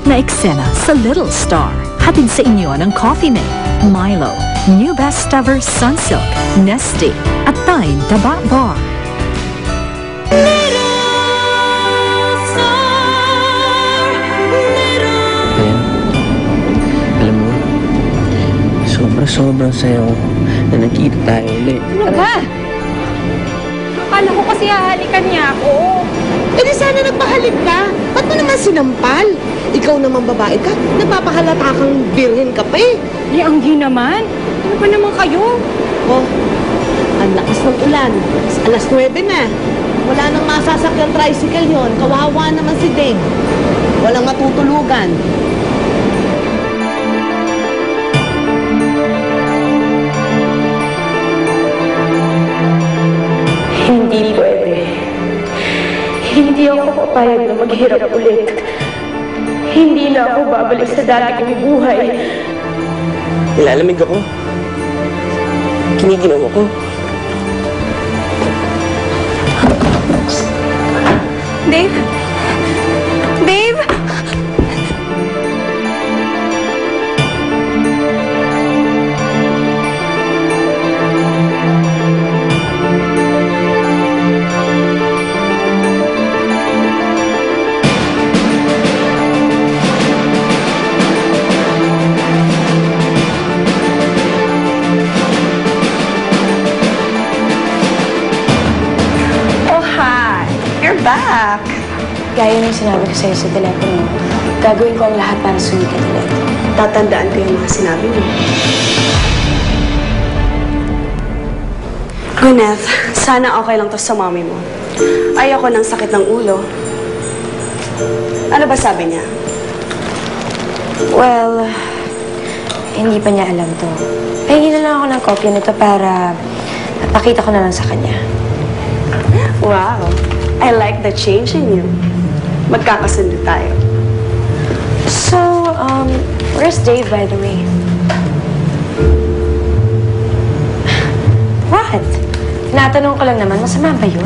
Na eksena sa Little Star. Hatid sa inyo ng Coffee Mate, Milo, New Best Ever Sunsilk, Nestle, at Tide Taba Bar. Alam mo, sobrang saya ko na nagkita tayo ulit. Ano ba? Akala ko kasi hahalikan niya ako. Eh di sana nagpahalik ka. Ba't mo naman sinampal? Ikaw naman babae ka, napapahalata kang birhen ka pa eh. Di anggi naman. Ano ba naman kayo? Oh, ang lakas ng ulan. Alas 9 na. Wala nang masasakyan tricycle yon. Kawawa naman si Dave. Walang matutulugan. Hindi pwede. Hindi ako papayag na maghirap ulit. Hindi na ako babalik sa dati kong buhay. Nilalamig ako. Kiniginaw ako. Dave? Dave? Back! Gaya ng sinabi ko sa'yo sa telepono, gagawin ko ang lahat para sumikat ulit. Tatandaan ko yung mga sinabi mo. Gwyneth, sana okay lang to sa mommy mo. Ayoko ng sakit ng ulo. Ano ba sabi niya? Well, hindi pa niya alam to. Pahingi na lang ako ng kopya nito para pakita ko na lang sa kanya. Wow, I like the change in you. Magkakasundo tayo. So, where's Dave, by the way? What? Natanong ko lang naman, masama ba yun?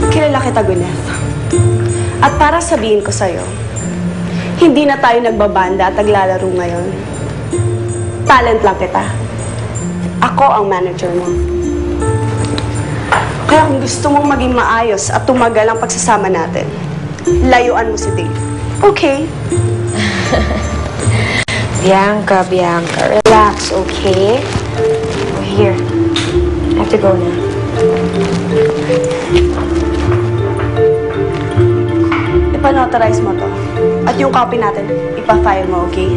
Kilala kita, Gwyneth. At para sabihin ko sa'yo, hindi na tayo nagbabanda at naglalaro ngayon. Talent lang kita. Ako ang manager mo. Kaya kung gusto mong maging maayos at tumagal ang pagsasama natin, layuan mo si Dave. Okay? Bianca, relax, okay? Oh, here. I have to go now. Ipanotarize mo to. At yung copy natin, ipa-file mo, okay?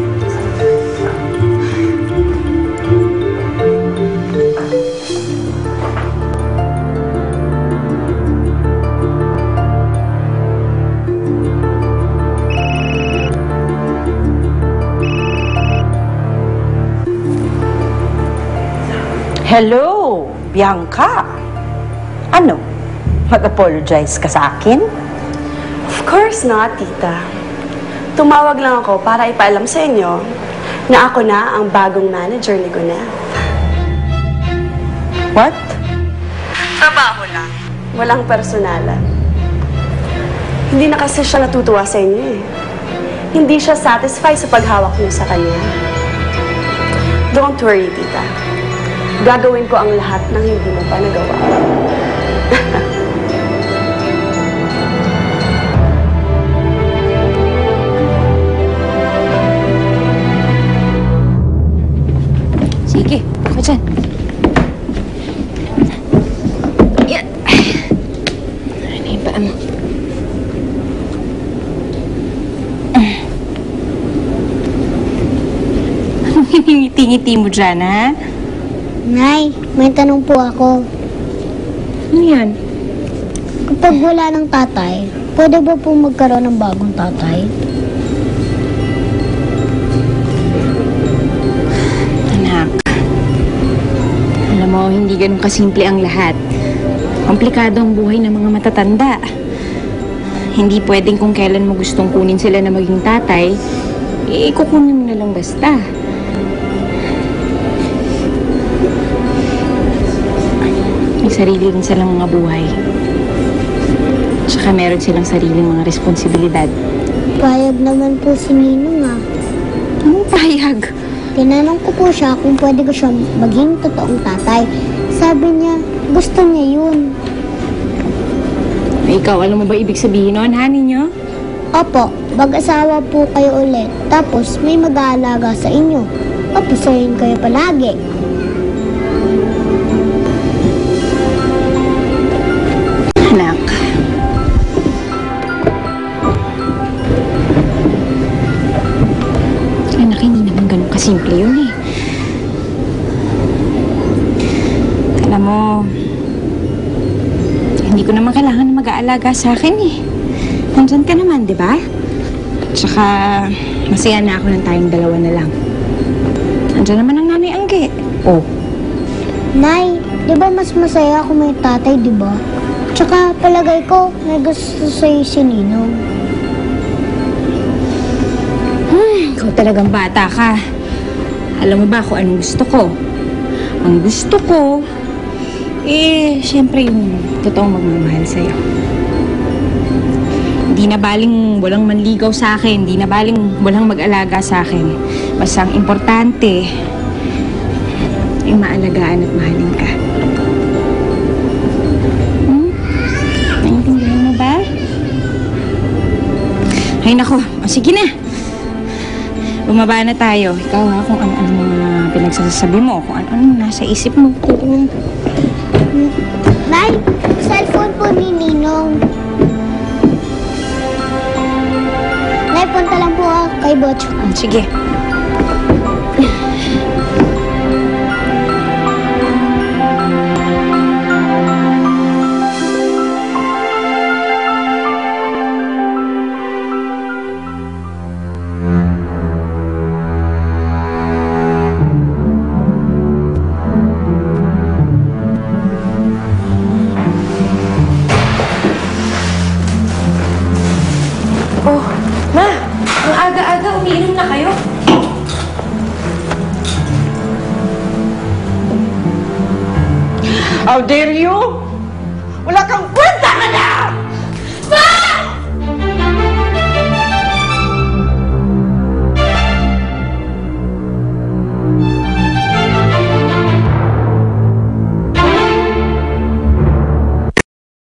Hello, Bianca. Ano? Mag-apologize ka sa akin? Of course not, tita. Tumawag lang ako para ipaalam sa inyo na ako na ang bagong manager ni Gwyneth. What? Trabaho lang. Walang personalan. Hindi na kasi siya natutuwa sa inyo eh. Hindi siya satisfied sa paghawak niyo sa kanya. Don't worry, tita. Gagawin ko ang lahat ng hindi mo pa nagawa. Sige, ako dyan. Yan. Ano yung paa mo? Anong hiningiti-ngiti mo dyan, ha? Nay, may tanong po ako. Ano yan? Kapag wala ng tatay, pwede ba po magkaroon ng bagong tatay? Anak, alam mo, hindi ganun kasimple ang lahat. Komplikado ang buhay ng mga matatanda. Hindi pwedeng kung kailan mo gustong kunin sila na maging tatay, kukunin mo na lang basta. May sarili rin silang mga buhay. Tsaka meron silang sariling mga responsibilidad. Payag naman po si Ninong ah. Anong payag? Tinanong ko po siya kung pwede ko siya maging totoong tatay. Sabi niya, gusto niya yun. Ikaw, alam mo ba ibig sabihin nun, ha, ninyo? Opo, mag-asawa po kayo ulit. Tapos may mag-aalaga sa inyo. Papusayin kayo palagi. Anak. Anak, hindi naman ganun kasimple yun eh. Alam mo, hindi ko naman kailangan na mag-aalaga sa akin eh. Nandyan ka naman, di ba? Tsaka, masaya na ako ng tayong dalawa na lang. Nandyan naman ang nanay Angge. Oh. Nay, di ba mas masaya kung may tatay, di ba? Tsaka palagay ko, may gusto sa'yo si Ninong. Ikaw talagang bata ka. Alam mo ba kung anong gusto ko? Ang gusto ko, siyempre yung totoong magmamahal sa'yo. Hindi na baling walang manligaw sa akin, hindi na baling walang mag-alaga sa akin. Basta ang importante, ay maalagaan at mahalin ka. Naintindihan mo ba? Ay nako, sige na. Bumaba na tayo. Ikaw ha, kung ano-ano mga pinagsasabi mo, kung ano-ano nasa isip mo. Nay, cellphone po ni Ninong. Nay, punta lang po kay Botch. Sige. Umiinom na kayo. How dare you? Wala kang kwenta ka na!